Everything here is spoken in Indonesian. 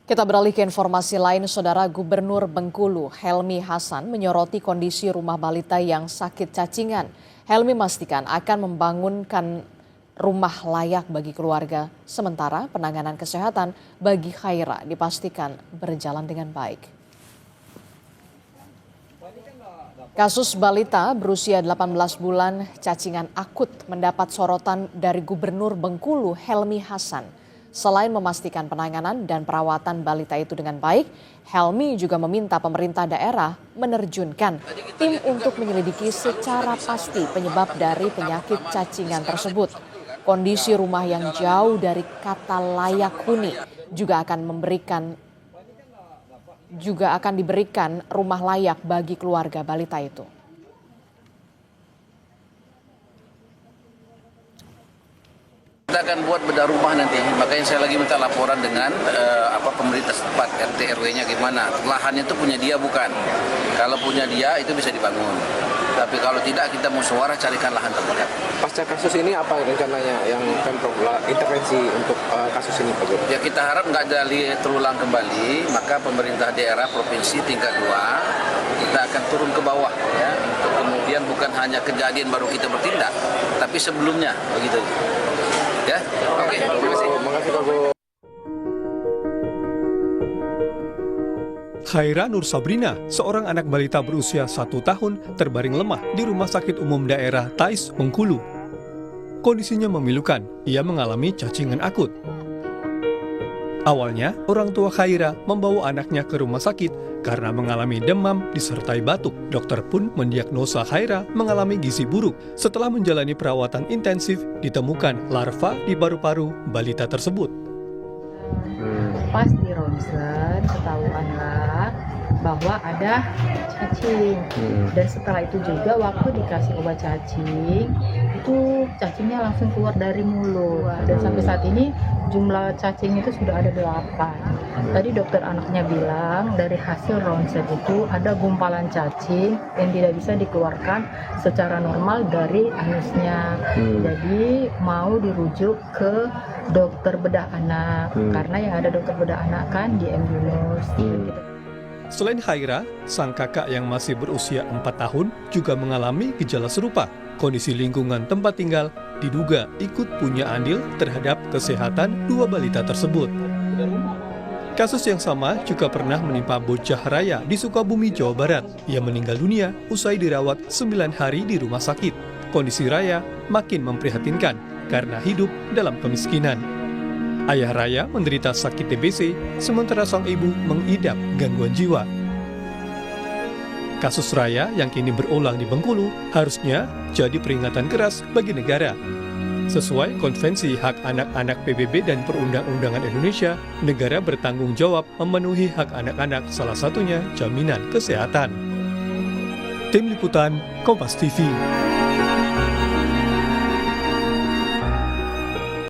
Kita beralih ke informasi lain, Saudara. Gubernur Bengkulu, Helmi Hasan, menyoroti kondisi rumah balita yang sakit cacingan. Helmi memastikan akan membangunkan rumah layak bagi keluarga, sementara penanganan kesehatan bagi Khaira dipastikan berjalan dengan baik. Kasus balita berusia 18 bulan cacingan akut mendapat sorotan dari Gubernur Bengkulu, Helmi Hasan. Selain memastikan penanganan dan perawatan balita itu dengan baik, Helmi juga meminta pemerintah daerah menerjunkan tim untuk menyelidiki secara pasti penyebab dari penyakit cacingan tersebut. Kondisi rumah yang jauh dari kata layak huni juga akan diberikan rumah layak bagi keluarga balita itu. Kita akan buat bedah rumah nanti, makanya saya lagi minta laporan dengan pemerintah setempat, RT RW-nya gimana. Lahannya itu punya dia bukan. Kalau punya dia itu bisa dibangun. Tapi kalau tidak kita musyawarah carikan lahan terdekat. Pasca kasus ini apa rencananya yang Pemprov intervensi untuk kasus ini Pak Guru? Ya kita harap nggak terulang kembali, maka pemerintah daerah provinsi tingkat 2 kita akan turun ke bawah ya, untuk kemudian bukan hanya kejadian baru kita bertindak, tapi sebelumnya begitu. Ya, oke, terima kasih. Makasih Pak Guru. Khaira Nur Sabrina, seorang anak balita berusia 1 tahun, terbaring lemah di Rumah Sakit Umum Daerah Tais, Bengkulu. Kondisinya memilukan, ia mengalami cacingan akut. Awalnya, orang tua Khaira membawa anaknya ke rumah sakit karena mengalami demam disertai batuk. Dokter pun mendiagnosa Khaira mengalami gizi buruk. Setelah menjalani perawatan intensif, ditemukan larva di paru-paru balita tersebut. Pas di ronsen ketahuanlah bahwa ada cacing, dan setelah itu juga waktu dikasih obat cacing itu cacingnya langsung keluar dari mulut, dan sampai saat ini jumlah cacing itu sudah ada 8. Tadi dokter anaknya bilang dari hasil ronsen itu ada gumpalan cacing yang tidak bisa dikeluarkan secara normal dari anusnya. Jadi mau dirujuk ke dokter bedah anak, karena yang ada dokter bedah anak kan di M. Yunus. Selain Khaira, sang kakak yang masih berusia 4 tahun juga mengalami gejala serupa. Kondisi lingkungan tempat tinggal diduga ikut punya andil terhadap kesehatan 2 balita tersebut. Kasus yang sama juga pernah menimpa bocah Raya di Sukabumi, Jawa Barat. Ia meninggal dunia usai dirawat 9 hari di rumah sakit. Kondisi Raya makin memprihatinkan karena hidup dalam kemiskinan. Ayah Raya menderita sakit TBC, sementara sang ibu mengidap gangguan jiwa. Kasus Raya yang kini berulang di Bengkulu harusnya jadi peringatan keras bagi negara. Sesuai Konvensi Hak Anak-anak PBB dan Perundang-undangan Indonesia, negara bertanggung jawab memenuhi hak anak-anak, salah satunya jaminan kesehatan. Tim Liputan, Kompas TV.